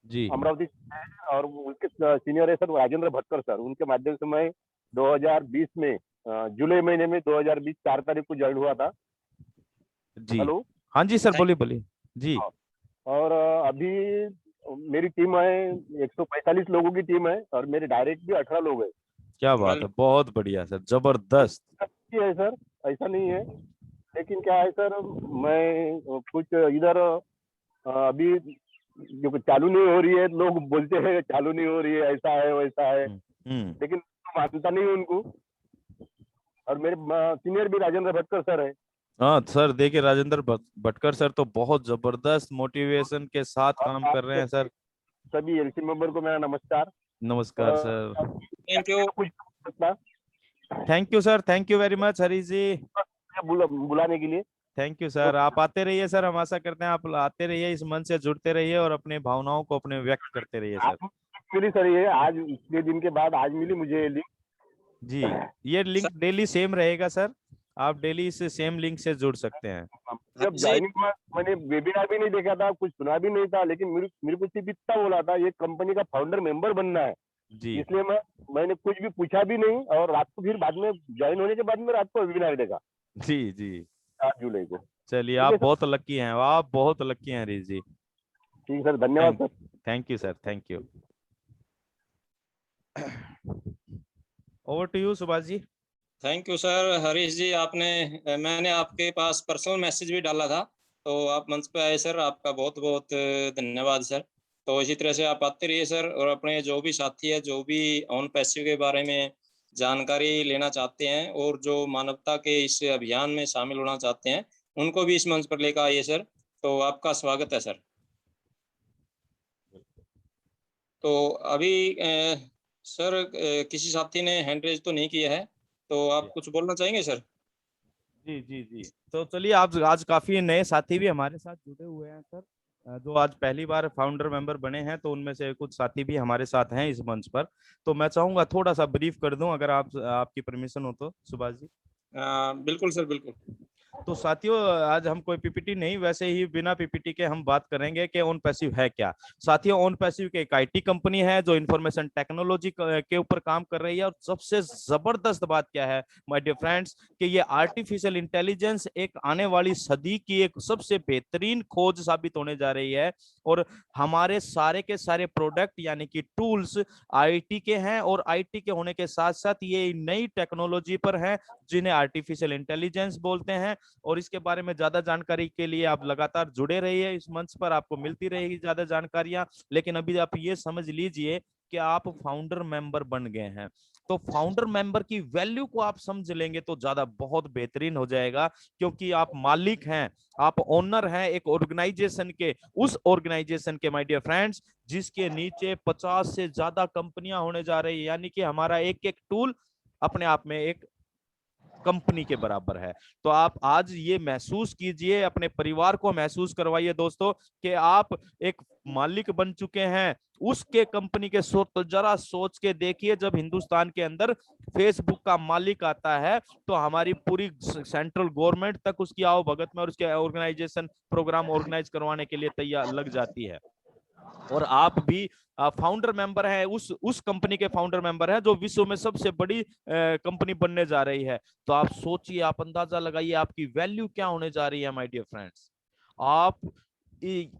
जी अमरावती से हैं, और उनके सीनियर है सर राजेंद्र भटकर सर। उनके माध्यम से मैं 2020 में जुलाई महीने में 2020 4 तारीख को ज्वाइन हुआ था। जी हेलो। हाँ जी सर, बोलिए बोलिए जी। हाँ, और अभी मेरी टीम है 145 लोगों की टीम है, और मेरे डायरेक्ट भी 18 लोग हैं। क्या बात है, बहुत बढ़िया सर, जबरदस्त। ये है सर, ऐसा नहीं है, लेकिन क्या है सर, मैं कुछ इधर अभी जो चालू नहीं हो रही है, लोग बोलते हैं चालू नहीं हो रही है, ऐसा है वैसा है, लेकिन मानता नहीं हूँ उनको। और मेरे सीनियर भी राजेंद्र भटकर सर है, हाँ सर, देखिए राजेंद्र भटकर सर तो बहुत जबरदस्त मोटिवेशन के साथ काम कर रहे हैं सर। सभी एलसी मेंबर को मेरा नमस्कार। नमस्कार सर। Thank you. कुछ सकता thank you sir, thank you very much Harish ji. बुलाने के लिए। थैंक यू सर, आप आते रहिए सर, हम आशा करते हैं आप आते रहिए, इस मंच से जुड़ते रहिए और अपने भावनाओं को अपने व्यक्त करते रहिए सर। मिली सर, ये आज इतने दिन के बाद आज मिली मुझे ये लिंक। जी, ये लिंक डेली सेम रहेगा सर, आप डेली इस सेम लिंक से जुड़ सकते हैं। जब ज्वाइनिंग हुआ मैंने वेबिनार भी नहीं देखा था, कुछ सुना भी नहीं था, लेकिन मेरे को सिर्फ इतना बोला था ये कंपनी का फाउंडर मेंबर बनना है जी इसलिए मैंने कुछ भी पूछा भी नहीं, और रात को फिर बाद में ज्वाइन होने के बाद में रात को वेबिनार देखा जी जी। 7 जुलाई को। चलिए, आप बहुत लकी हैं, आप बहुत लकी हैं हरीश जी। ठीक सर, धन्यवाद sir. Thank you sir, thank you. Over to you Subhash ji. Thank you sir. Harish ji, मैंने आपके पास पर्सनल मैसेज भी डाला था, तो आप मंच पे आए सर, आपका बहुत बहुत धन्यवाद सर। तो इसी तरह से आप आते रहिए सर, और अपने जो भी साथी है, जो भी ऑन पैसिव के बारे में जानकारी लेना चाहते हैं और जो मानवता के इस अभियान में शामिल होना चाहते हैं, उनको भी इस मंच पर लेकर आइए सर। तो आपका स्वागत है सर। तो अभी सर किसी साथी ने हैंड रेज तो नहीं किया है, तो आप कुछ बोलना चाहेंगे सर? जी जी जी। तो चलिए, आप आज काफी नए साथी भी हमारे साथ जुड़े हुए हैं सर, जो आज पहली बार फाउंडर मेंबर बने हैं, तो उनमें से कुछ साथी भी हमारे साथ हैं इस मंच पर। तो मैं चाहूंगा थोड़ा सा ब्रीफ कर दूं, अगर आपकी परमिशन हो तो सुभाष जी। बिल्कुल सर, बिल्कुल। तो साथियों, आज हम कोई पीपीटी नहीं, वैसे ही बिना पीपीटी के हम बात करेंगे कि ऑन पैसिव है क्या। साथियों, ऑन पैसिव के एक आईटी कंपनी है जो इंफॉर्मेशन टेक्नोलॉजी के ऊपर काम कर रही है, और सबसे जबरदस्त बात क्या है माय डियर फ्रेंड्स, कि ये आर्टिफिशियल इंटेलिजेंस एक आने वाली सदी की एक सबसे बेहतरीन खोज साबित होने जा रही है। और हमारे सारे के सारे प्रोडक्ट यानी कि टूल्स आईटी के हैं, और आईटी के होने के साथ साथ ये नई टेक्नोलॉजी पर हैं जिन्हें आर्टिफिशियल इंटेलिजेंस बोलते हैं। और इसके बारे में ज्यादा जानकारी के लिए आप लगातार जुड़े रहिए, इस मंच पर आपको मिलती रहेगी ज्यादा जानकारियां। लेकिन अभी आप ये समझ लीजिए कि आप फाउंडर मेंबर बन गए हैं, तो फाउंडर मेंबर की वैल्यू को आप समझ लेंगे तो ज्यादा बहुत बेहतरीन हो जाएगा, क्योंकि आप मालिक हैं, आप ओनर हैं एक ऑर्गेनाइजेशन के, उस ऑर्गेनाइजेशन के माय डियर फ्रेंड्स, जिसके नीचे 50 से ज्यादा कंपनियां होने जा रही है। यानी कि हमारा एक एक टूल अपने आप में एक कंपनी के बराबर है। तो आप आज ये महसूस कीजिए, अपने परिवार को महसूस करवाइए दोस्तों, कि आप एक मालिक बन चुके हैं उसके कंपनी के। तो जरा सोच के देखिए, जब हिंदुस्तान के अंदर फेसबुक का मालिक आता है तो हमारी पूरी सेंट्रल गवर्नमेंट तक उसकी आओ भगत में और उसके ऑर्गेनाइजेशन प्रोग्राम ऑर्गेनाइज करवाने के लिए तैयार लग जाती है। और आप भी फाउंडर मेंबर है, उस कंपनी के फाउंडर मेंबर है जो विश्व में सबसे बड़ी कंपनी बनने जा रही है। तो आप सोचिए, आप अंदाजा लगाइए आपकी वैल्यू क्या होने जा रही है माय डियर फ्रेंड्स।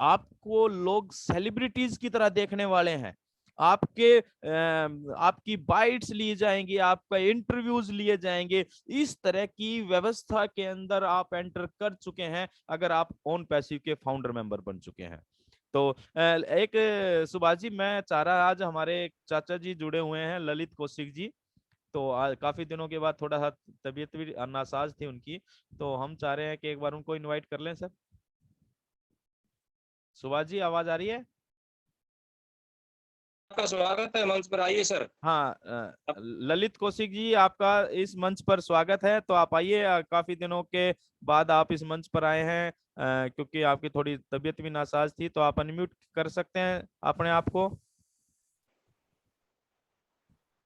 आपको लोग सेलिब्रिटीज की तरह देखने वाले हैं, आपकी बाइट्स ली जाएंगी, आपका इंटरव्यूज लिए जाएंगे। इस तरह की व्यवस्था के अंदर आप एंटर कर चुके हैं अगर आप ऑन पैसिव के फाउंडर मेंबर बन चुके हैं। तो एक सुभाष जी, मैं चाह रहा, आज हमारे चाचा जी जुड़े हुए हैं ललित कौशिक जी, तो काफी दिनों के बाद थोड़ा सा तबीयत भी नासाज थी उनकी, तो हम चाह रहे हैं कि एक बार उनको इनवाइट कर लें सर। सुभाष जी, आवाज आ रही है? आपका स्वागत है, मंच पर आइए सर। हाँ, ललित कौशिक जी, आपका इस मंच पर स्वागत है, तो आप आइए, काफी दिनों के बाद आप इस मंच पर आए हैं, क्योंकि आपकी थोड़ी तबीयत भी नासाज थी, तो आप अनम्यूट कर सकते हैं अपने आप को।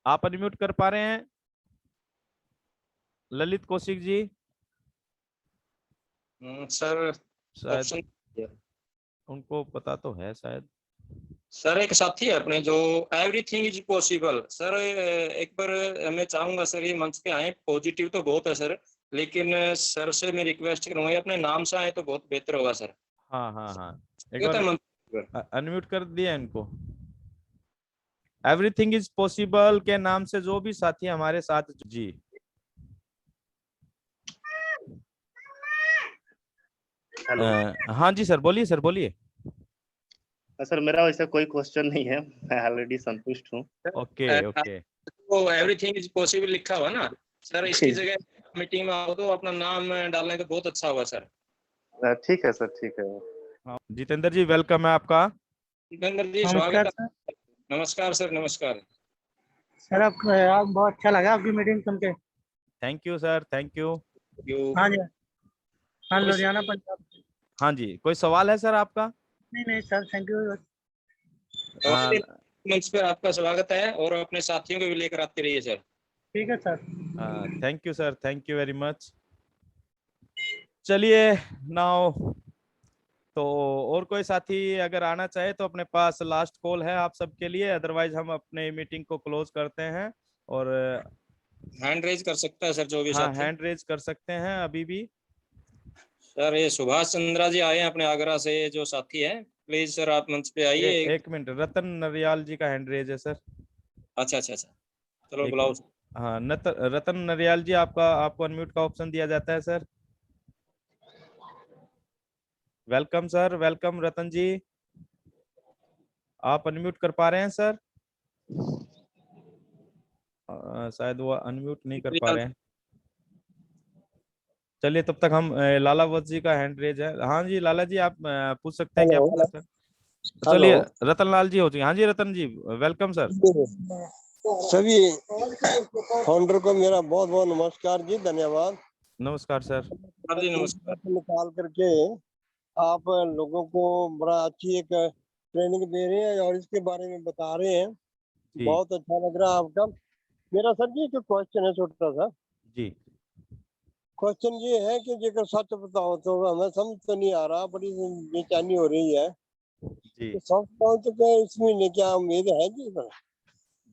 आप अनम्यूट कर पा रहे हैं ललित कौशिक जी? सर शायद उनको पता तो है शायद। सर एक साथी है अपने जो एवरीथिंग इज पॉसिबल, सर एक बार मैं चाहूंगा सर ये मंच पे आए। पॉजिटिव तो बहुत है सर, लेकिन सर से मैं रिक्वेस्ट करूंगा अपने नाम से आए तो बहुत बेहतर होगा सर। हाँ हाँ हाँ, एक बार अनम्यूट कर दिया इनको। एवरीथिंग इज पॉसिबल के नाम से जो भी साथी हमारे साथ जी। हाँ जी सर, बोलिए सर, बोलिए। सर मेरा वैसा कोई क्वेश्चन नहीं है, मैं ऑलरेडी संतुष्ट हूँ। Okay okay. तो एवरीथिंग इज पॉसिबल लिखा हुआ ना सर, इसकी जगह मीटिंग में आओ तो अपना नाम डालने तो बहुत अच्छा होगा सर। ठीक है सर, ठीक है। हाँ, जितेंद्र जी वेलकम है आपका। जितेंद्र जी नमस्कार स्वागत है। सर। नमस्कार सर, नमस्कार। सर आप बहुत अच्छा लगा आपकी मीटिंग सुन के। Thank you sir, thank you. हाँ जी, हाँ कोई- लुधियाना पंजाब। हाँ जी, कोई सवाल है सर आपका? नहीं नहीं सर, थैंक यू। हाँ, मंच पर आपका स्वागत है और अपने साथियों को भी लेकर आते रहिए सर। ठीक है sir. Thank you sir, thank you very much. चलिए नाउ, तो और कोई साथी अगर आना चाहे तो अपने पास लास्ट कॉल है आप सबके लिए, अदरवाइज हम अपने मीटिंग को क्लोज करते हैं। और हैंड रेज कर सकता है सर जो भी हाँ, साथी। हैंड रेज कर सकते हैं अभी भी। सर ये सुभाष चंद्रा जी आए हैं अपने आगरा से, जो साथी है, प्लीज सर आप मंच पे आइए। एक मिनट, रतन नरियाल जी का हैंड रेज है सर। अच्छा अच्छा अच्छा, चलो एक बुलाओ। हाँ, रतन नरियाल जी, आपको अनम्यूट का ऑप्शन दिया जाता है सर। वेलकम सर, वेलकम रतन जी, आप अनम्यूट कर पा रहे हैं सर? शायद वो अनम्यूट नहीं कर पा रहे हैं। चलिए तब तक हम लाला वत्स जी का हैंड रेज है। हाँ जी लाला जी, आप पूछ सकते हैं क्या पूछना सर? चलिए रतन लाल जी हो चुके। हाँ जी रतन जी, वेलकम सर। सभी फाउंडर को मेरा बहुत बहुत नमस्कार जी, धन्यवाद। नमस्कार सर। जी नमस्कार। निकाल करके आप लोगों को बड़ा अच्छी एक ट्रेनिंग दे रहे हैं और इसके बारे में बता रहे हैं, जी बहुत अच्छा लग रहा है आपका। मेरा सर जी एक क्वेश्चन है छोटा सा। जी क्वेश्चन ये है कि जेकर सच बताओ तो हमें समझ तो नहीं आ रहा, बड़ी बेचैनी हो रही है। जी तो सच बताओ तो क्या इस महीने क्या उम्मीद है जी?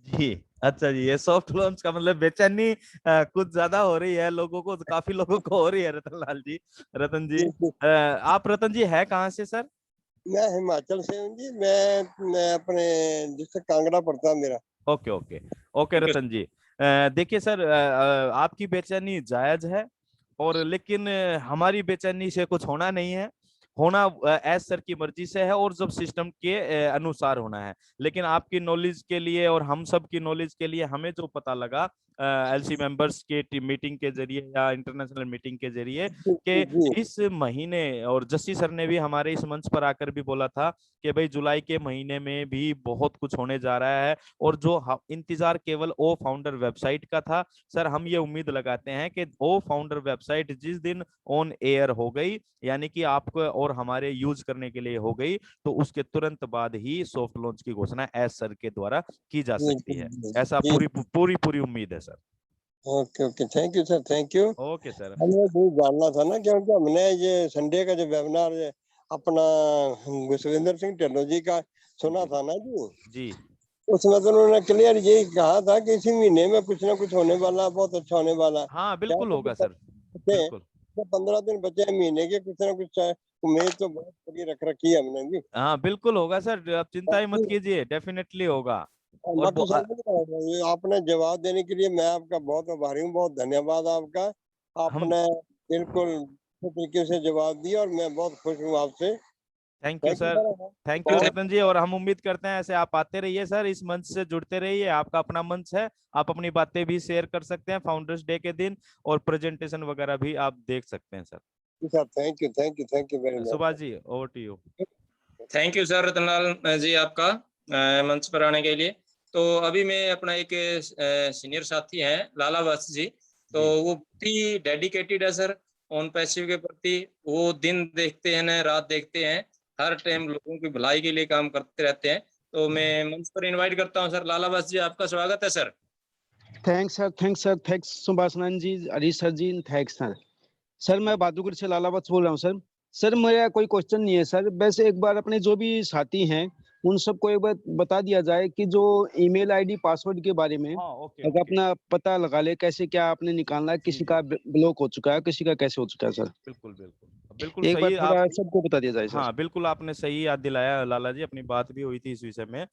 जी। अच्छा जी, ये सॉफ्ट लॉन्च का मतलब बेचैनी कुछ ज्यादा हो रही है लोगों को, काफी लोगों को हो रही है रतन लाल जी। रतन जी, आप रतन जी है कहाँ से सर? मैं हिमाचल से हूँ जी। मैं अपने डिस्ट्रिक्ट कांगड़ा पड़ता है मेरा। ओके ओके ओके रतन जी, देखिए सर, आपकी बेचैनी जायज है, और लेकिन हमारी बेचैनी से कुछ होना नहीं है। होना एज सर की मर्जी से है और जब सिस्टम के अनुसार होना है। लेकिन आपकी नॉलेज के लिए और हम सब की नॉलेज के लिए हमें जो पता लगा एलसी मेंबर्स के मीटिंग के जरिए या इंटरनेशनल मीटिंग के जरिए, कि जी इस महीने, और जस्सी सर ने भी हमारे इस मंच पर आकर भी बोला था कि भाई जुलाई के महीने में भी बहुत कुछ होने जा रहा है, और जो इंतजार केवल ओ फाउंडर वेबसाइट का था। सर हम ये उम्मीद लगाते हैं कि ओ फाउंडर वेबसाइट जिस दिन ऑन एयर हो गई, यानी कि आपको और हमारे यूज करने के लिए हो गई, तो उसके तुरंत बाद ही सॉफ्ट लॉन्च की घोषणा एस सर के द्वारा की जा सकती है। ऐसा पूरी पूरी पूरी उम्मीद है sir. Okay okay, thank you sir, thank you. Okay sir. हमें ये जानना था ना, क्योंकि हमने ये संडे का जो वेबिनार अपना सुरेंद्र सिंह ढिल्लों जी का सुना था ना जी, जी उसमें तो उन्होंने क्लियर यही कहा था कि इसी महीने में कुछ ना कुछ होने वाला, बहुत अच्छा होने वाला। हाँ क्या बिल्कुल होगा सर, बचे बिल्कुल। 15 दिन बचे हैं महीने के, कुछ ना कुछ उम्मीद तो बहुत बड़ी रख रखी है हमने भी। हाँ बिल्कुल होगा सर, आप चिंता ही मत कीजिए, डेफिनेटली होगा। और बाकी ये आपने जवाब देने के लिए मैं आपका बहुत आभारी हूँ, बहुत धन्यवाद आपका। हम आपने बिल्कुल अच्छे तरीके से जवाब दिया और मैं बहुत खुश हूँ आपसे। Thank you sir, thank you बहुत रतन जी, और हम उम्मीद करते हैं ऐसे आप आते रहिए सर, इस मंच से जुड़ते रहिए। आपका अपना मंच है, आप अपनी बातें भी शेयर कर सकते हैं फाउंडर्स डे के दिन, और प्रेजेंटेशन वगैरह भी आप देख सकते हैं sir. Thank you, thank you, thank you very much. Subhash ji over to you. Thank you sir Ratanlal ji आपका मंच पर आने के लिए। तो अभी मैं अपना एक सीनियर साथी हैं लाला वत्स जी, तो वो बहुत ही डेडिकेटेड है सर ऑन पैसिव के प्रति। वो दिन देखते हैं ना रात देखते हैं, हर टाइम लोगों की भलाई के लिए काम करते रहते हैं। तो मैं मंच पर इनवाइट करता हूं सर लाला वत्स जी, आपका स्वागत है sir. Thanks sir, thanks sir, thanks Subhashnand ji, Harish sir ji, thanks sir. Sir मैं बहादुरगढ़ से लाला वत्स बोल रहा हूँ सर। सर मेरा कोई क्वेश्चन नहीं है सर, बस एक बार अपने जो भी साथी हैं उन सबको एक बार बता दिया जाए कि जो ईमेल आईडी पासवर्ड के बारे में हाँ ओके अगर अपना पता लगा ले कैसे क्या आपने निकालना है, किसी का ब्लॉक हो चुका है, किसी का कैसे हो चुका है सर, बिल्कुल बिल्कुल बिल्कुल एक बार सही आप। थोड़ा सबको बता दिया जाए सर। हाँ बिल्कुल, आपने सही याद दिलाया लाला जी, अपनी बात भी हुई थी इस विषय में।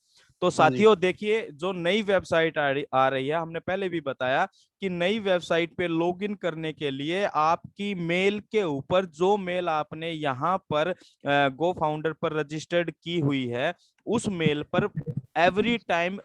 तो हाँ जी। साथियों देखिए, जो नई वेबसाइट आ रही है, हमने पहले भी बताया कि नई वेबसाइट पे लॉगिन करने के लिए आपकी मेल के ऊपर जो मेल आपने यहाँ पर गो फाउंडर पर रजिस्टर्ड की हुई है, उस मेल पर एवरी टाइम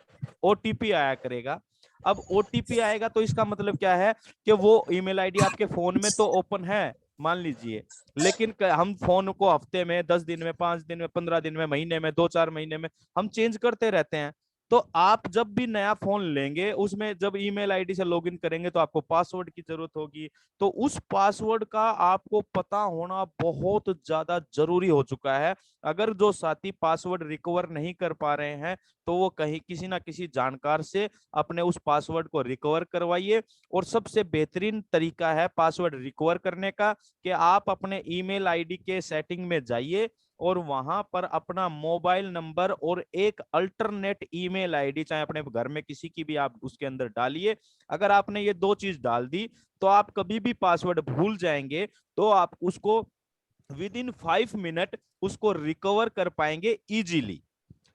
ओटीपी आया करेगा। अब ओटीपी आएगा तो इसका मतलब क्या है कि वो ईमेल आईडी आपके फोन में तो ओपन है मान लीजिए, लेकिन हम फोन को हफ्ते में, 10 दिन में, 5 दिन में, 15 दिन में, महीने में, 2-4 महीने में हम चेंज करते रहते हैं। तो आप जब भी नया फोन लेंगे उसमें जब ईमेल आईडी से लॉगिन करेंगे तो आपको पासवर्ड की जरूरत होगी। तो उस पासवर्ड का आपको पता होना बहुत ज्यादा जरूरी हो चुका है। अगर जो साथी पासवर्ड रिकवर नहीं कर पा रहे हैं तो वो कहीं किसी ना किसी जानकार से अपने उस पासवर्ड को रिकवर करवाइए। और सबसे बेहतरीन तरीका है पासवर्ड रिकवर करने का कि आप अपने ईमेल आईडी के सेटिंग में जाइए और वहां पर अपना मोबाइल नंबर और एक अल्टरनेट ईमेल आईडी, चाहे अपने घर में किसी की भी, आप उसके अंदर डालिए। अगर आपने ये 2 चीज डाल दी तो आप कभी भी पासवर्ड भूल जाएंगे तो आप उसको विद इन 5 मिनट उसको रिकवर कर पाएंगे इजीली।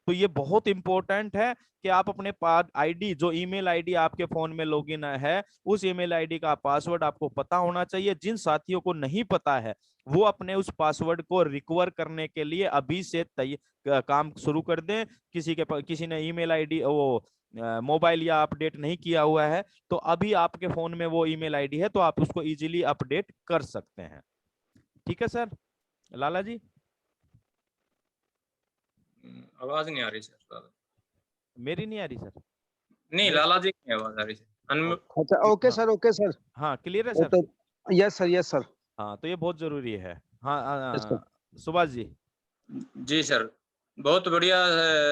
तो ये बहुत इंपॉर्टेंट है कि आप अपने आईडी, जो ईमेल आईडी आपके फोन में लॉगिन है, उस ईमेल आईडी का पासवर्ड आपको पता होना चाहिए। जिन साथियों को नहीं पता है वो अपने उस पासवर्ड को रिकवर करने के लिए अभी से काम शुरू कर दें। किसी ने ईमेल आईडी वो मोबाइल या अपडेट नहीं किया हुआ है तो अभी आपके फोन में वो ईमेल आईडी है तो आप उसको इजीली अपडेट कर सकते हैं। ठीक है सर। लाला जी आवाज नहीं आ रही सर। मेरी नहीं आ रही सर? नहीं, लाला जी की आवाज आ रही है। अच्छा, ओके सर, ओके सर। हाँ क्लियर है sir? Yes sir, yes sir. हाँ तो ये बहुत जरूरी है। हाँ yes, सुभाष जी। जी सर, बहुत बढ़िया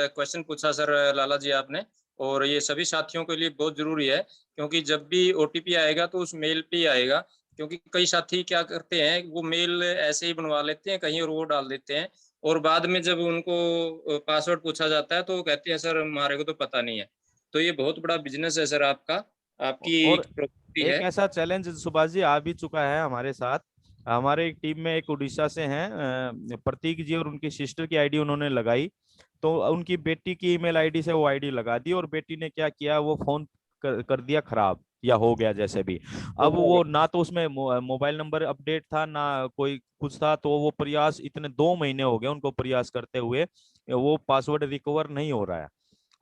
क्वेश्चन पूछा सर लाला जी आपने। और ये सभी साथियों के लिए बहुत जरूरी है क्योंकि जब भी ओटीपी आएगा तो उस मेल पे ही आएगा। क्योंकि कई साथी क्या करते हैं, वो मेल ऐसे ही बनवा लेते हैं कहीं और वो डाल देते हैं, और बाद में जब उनको पासवर्ड पूछा जाता है तो वो कहते हैं सर हमारे को तो पता नहीं है। तो ये बहुत बड़ा बिजनेस है सर आपका, आपकी और प्रॉपर्टी एक है। ऐसा चैलेंज सुभाष जी आ भी चुका है हमारे साथ। हमारे एक टीम में एक उड़ीसा से हैं प्रतीक जी, और उनकी सिस्टर की आईडी उन्होंने लगाई तो उनकी बेटी की ईमेल आईडी से वो आईडी लगा दी और बेटी ने क्या किया, वो फोन कर दिया खराब या हो गया जैसे भी। अब वो ना तो उसमें मोबाइल नंबर अपडेट था ना कोई कुछ था, तो वो प्रयास इतने 2 महीने हो गए उनको प्रयास करते हुए, वो पासवर्ड रिकवर नहीं हो रहा है।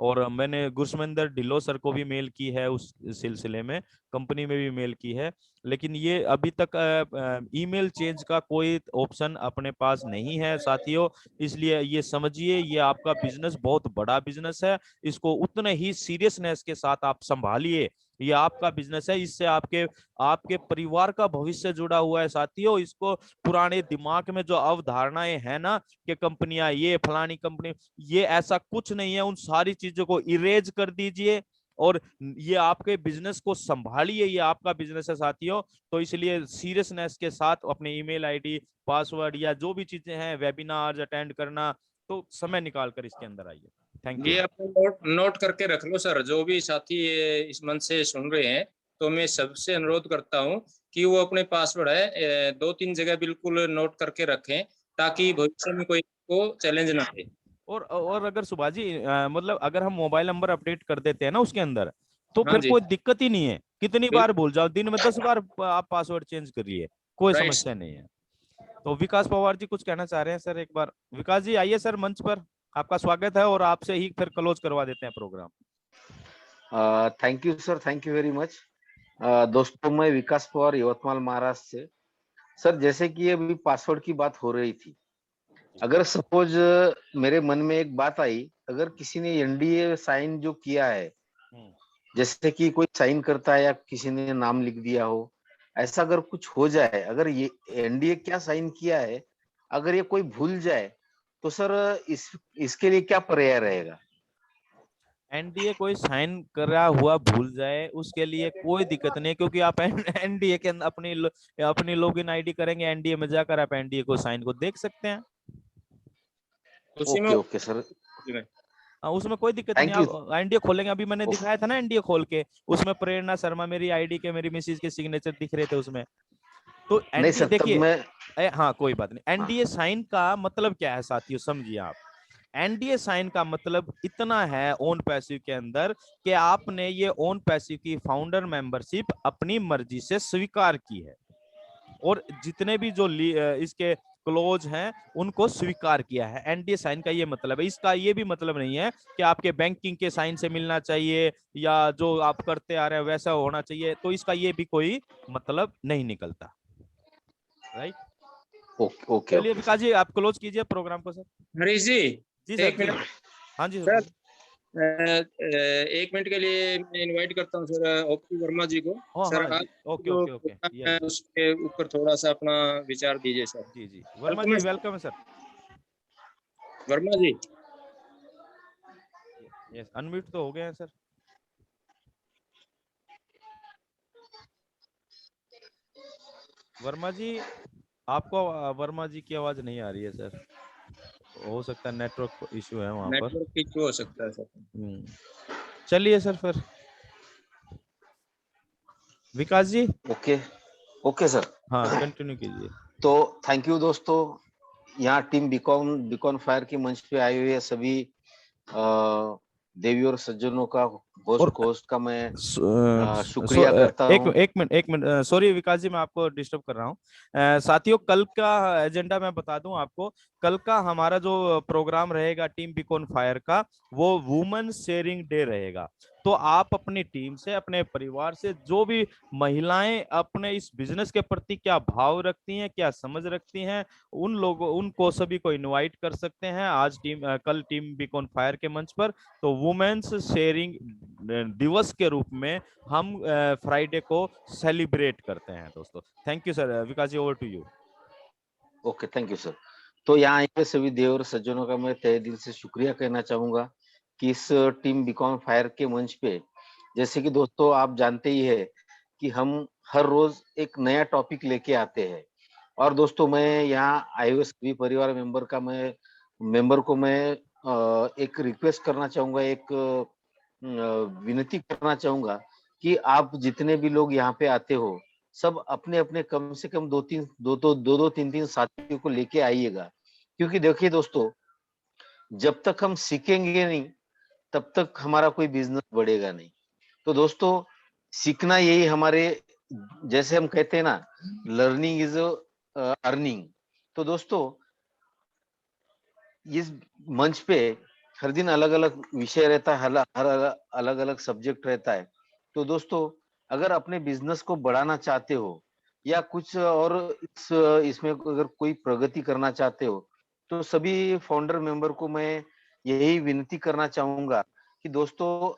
और मैंने गुरसमेंदर ढिल्लो सर को भी मेल की है उस सिलसिले में, कंपनी में भी मेल की है, लेकिन ये अभी तक ईमेल चेंज का कोई ऑप्शन अपने पास नहीं है साथियों। इसलिए ये समझिए ये आपका बिजनेस बहुत बड़ा बिजनेस है, इसको उतने ही सीरियसनेस के साथ आप संभालिए। ये आपका बिजनेस है, इससे आपके आपके परिवार का भविष्य जुड़ा हुआ है साथियों। इसको पुराने दिमाग में जो अवधारणाएं हैं ना कि कंपनियां ये फलानी कंपनी, ये ऐसा कुछ नहीं है। उन सारी चीजों को इरेज कर दीजिए और ये आपके बिजनेस को संभालिए। ये आपका बिजनेस है साथियों। तो इसलिए सीरियसनेस के साथ अपने ईमेल आईडी, पासवर्ड या जो भी चीजें हैं, वेबिनार अटेंड करना, तो समय निकाल कर इसके अंदर आइए। थैंक ये यू। अपने नोट करके रख लो सर। जो भी साथी इस मंच से सुन रहे हैं तो मैं सबसे अनुरोध करता हूं कि वो अपने पासवर्ड है 2-3 जगह बिल्कुल नोट करके रखें ताकि भविष्य में कोई को चैलेंज ना आए। और अगर सुभाष जी मतलब अगर हम मोबाइल नंबर अपडेट कर देते हैं ना उसके अंदर, तो हाँ फिर जी, कोई दिक्कत ही नहीं है। कितनी बार भूल जाओ, दिन में 10 बार आप पासवर्ड चेंज करिए, कोई राइट। समस्या नहीं है। तो विकास पवार जी कुछ कहना चाह रहे हैं सर, एक बार विकास जी आइए सर मंच पर, आपका स्वागत है और आपसे ही फिर क्लोज करवा देते हैं program. Thank you sir, thank you very much. दोस्तों, मैं विकास पवार यवतमाल महाराष्ट्र से। सर, जैसे कि अभी पासवर्ड की बात हो रही थी, अगर सपोज मेरे मन में एक बात आई, अगर किसी ने एनडीए साइन जो किया है, जैसे कि कोई साइन करता है या किसी ने नाम लिख दिया हो, ऐसा अगर कुछ हो जाए, अगर ये एनडीए क्या साइन किया है, अगर ये कोई भूल जाए तो सर इसके लिए क्या पर्याय रहेगा? एनडीए कोई साइन करा हुआ भूल जाए उसके लिए कोई दिक्कत नहीं, क्योंकि आप एनडीए के अंदर अपनी लॉगिन आईडी करेंगे, एनडीए में जाकर आप एनडीए को साइन को देख सकते हैं। उसी में ओके सर, उसमें कोई दिक्कत नहीं। आप एनडीए खोलेंगे, अभी मैंने दिखाया था ना एनडीए खोल के, उसमें प्रेरणा शर्मा मेरी आईडी के, मेरी मिसेज के सिग्नेचर दिख रहे थे उसमें। तो एनडीए देखिए, हाँ कोई बात नहीं। एनडीए साइन का मतलब क्या है साथियों, समझिए आप। एनडीए साइन का मतलब इतना है ओन पैसिव के अंदर कि आपने ये ओन पैसिव की फाउंडर मेंबरशिप अपनी मर्जी से स्वीकार की है, और जितने भी जो इसके क्लोज हैं उनको स्वीकार किया है। एनडीए साइन का ये मतलब है। इसका ये भी मतलब नहीं है कि आपके बैंकिंग के साइन से मिलना चाहिए या जो आप करते आ रहे हैं वैसा होना चाहिए, तो इसका ये भी कोई मतलब नहीं निकलता। राइट, ओके ओके चलिए ओके विकास जी आप क्लोज कीजिए प्रोग्राम को सर। हरीश जी जी सर, एक मिनट हाँ जी सर, 1 मिनट के लिए मैं इनवाइट करता हूँ सर ओपी वर्मा जी को। सर हाँ आप जी, ओके जो ओके ओके, प्रोग्राम है उसके ऊपर थोड़ा सा अपना विचार दीजिए सर। जी जी, वर्मा जी वेलकम है सर। वर्मा जी यस, अनम्यूट तो हो गए हैं सर। वर्मा जी आपको वर्मा जी की आवाज नहीं आ रही है सर, हो सकता है नेटवर्क इशू है वहां पर। नेटवर्क इशू हो सकता है सर। चलिए सर फिर विकास जी। ओके ओके सर, हाँ कंटिन्यू कीजिए। तो थैंक यू दोस्तों। यहाँ टीम बीकॉन फायर के मंच पे आए हुए सभी देवी और सज्जनों का होस्ट का मैं शुक्रिया करता हूँ। एक मिनट सॉरी विकास जी, मैं आपको डिस्टर्ब कर रहा हूँ। साथियों कल का एजेंडा मैं बता दूं आपको। कल का हमारा जो प्रोग्राम रहेगा टीम बीकॉन फायर का, वो वुमेन शेयरिंग डे रहेगा। तो आप अपनी टीम से, अपने परिवार से, जो भी महिलाएं अपने इस बिजनेस के प्रति क्या भाव रखती हैं, क्या समझ रखती हैं, उन लोगों उनको सभी को इनवाइट कर सकते हैं आज कल टीम बीकॉन फायर के मंच पर। तो वुमेन्स शेयरिंग दिवस के रूप में हम फ्राइडे को सेलिब्रेट करते हैं दोस्तों। Thank you sir. Vikas ji over to you. Okay thank you sir. तो यहाँ आए हुए सभी देव और सज्जनों का मैं तहे दिल से शुक्रिया कहना चाहूंगा कि इस टीम बीकॉन फायर के मंच पे, जैसे कि दोस्तों आप जानते ही है कि हम हर रोज एक नया टॉपिक लेके आते हैं। और दोस्तों मैं यहाँ आए हुए सभी परिवार मेंबर को मैं एक रिक्वेस्ट करना चाहूंगा, एक विनती करना चाहूंगा कि आप जितने भी लोग यहाँ पे आते हो, सब अपने अपने कम से कम दो तीन साथियों को लेके आइएगा। क्योंकि देखिए दोस्तों, जब तक हम सीखेंगे नहीं तब तक हमारा कोई बिजनेस बढ़ेगा नहीं। तो दोस्तों सीखना यही हमारे, जैसे हम कहते हैं ना, लर्निंग इज अर्निंग। तो दोस्तों इस मंच पे हर दिन अलग अलग विषय रहता है, हर अलग अलग सब्जेक्ट रहता है। तो दोस्तों अगर अपने बिजनेस को बढ़ाना चाहते हो या कुछ और इसमें अगर कोई प्रगति करना चाहते हो, तो सभी फाउंडर मेंबर को मैं यही विनती करना चाहूंगा कि दोस्तों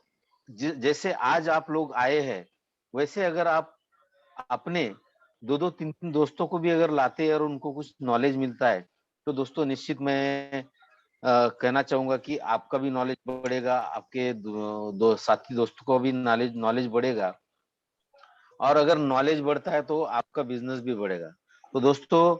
जैसे आज आप लोग आए हैं, वैसे अगर आप अपने दो तीन दोस्तों को भी अगर लाते हैं और उनको कुछ नॉलेज मिलता है, तो दोस्तों निश्चित मैं कहना चाहूंगा कि आपका भी नॉलेज बढ़ेगा, आपके दो साथी दोस्तों को भी नॉलेज बढ़ेगा। और अगर नॉलेज बढ़ता है तो आपका बिजनेस भी बढ़ेगा। तो दोस्तों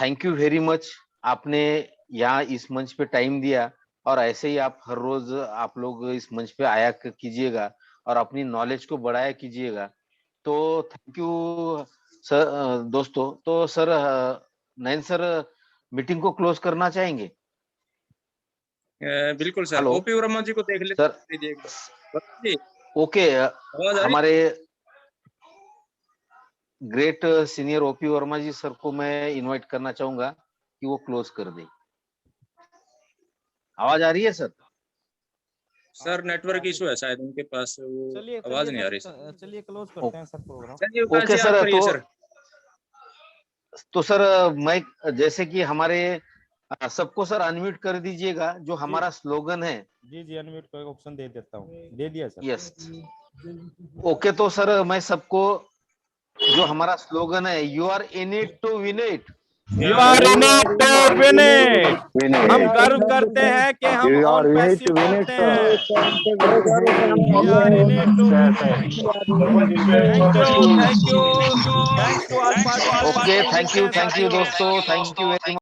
थैंक यू वेरी मच, आपने यहाँ इस मंच पे टाइम दिया, और ऐसे ही आप हर रोज आप लोग इस मंच पे आया कीजिएगा और अपनी नॉलेज को बढ़ाया कीजिएगा। तो थैंक यू सर। दोस्तों तो सर नयन सर मीटिंग को क्लोज करना चाहेंगे? बिल्कुल सर। हेलो ओपी वर्मा जी को देख लेते सर। ओके, हमारे ग्रेट सीनियर ओपी वर्मा जी सर को मैं इनवाइट करना चाहूंगा कि वो क्लोज कर दे। आवाज आ रही है सर? सर नेटवर्क इशू है शायद उनके पास, वो आवाज नहीं आ रही सर। चलिए क्लोज करते हैं सर प्रोग्राम। चलिए ओके सर। तो सर मैं, जैसे कि हमारे सबको सर अनम्यूट कर दीजिएगा, जो हमारा स्लोगन है। जी अनम्यूट का ऑप्शन दे देता हूँ, दे दिया सर। Yes okay. तो सर मैं सबको, जो हमारा स्लोगन है, you are in it to win it, you are in it to win it. हम गर्व करते हैं कि हम ऑन पैसिव करते हैं। We are in it to win it. Thank you. Thanks to all participants. Okay thank you दोस्तों, thank you very much.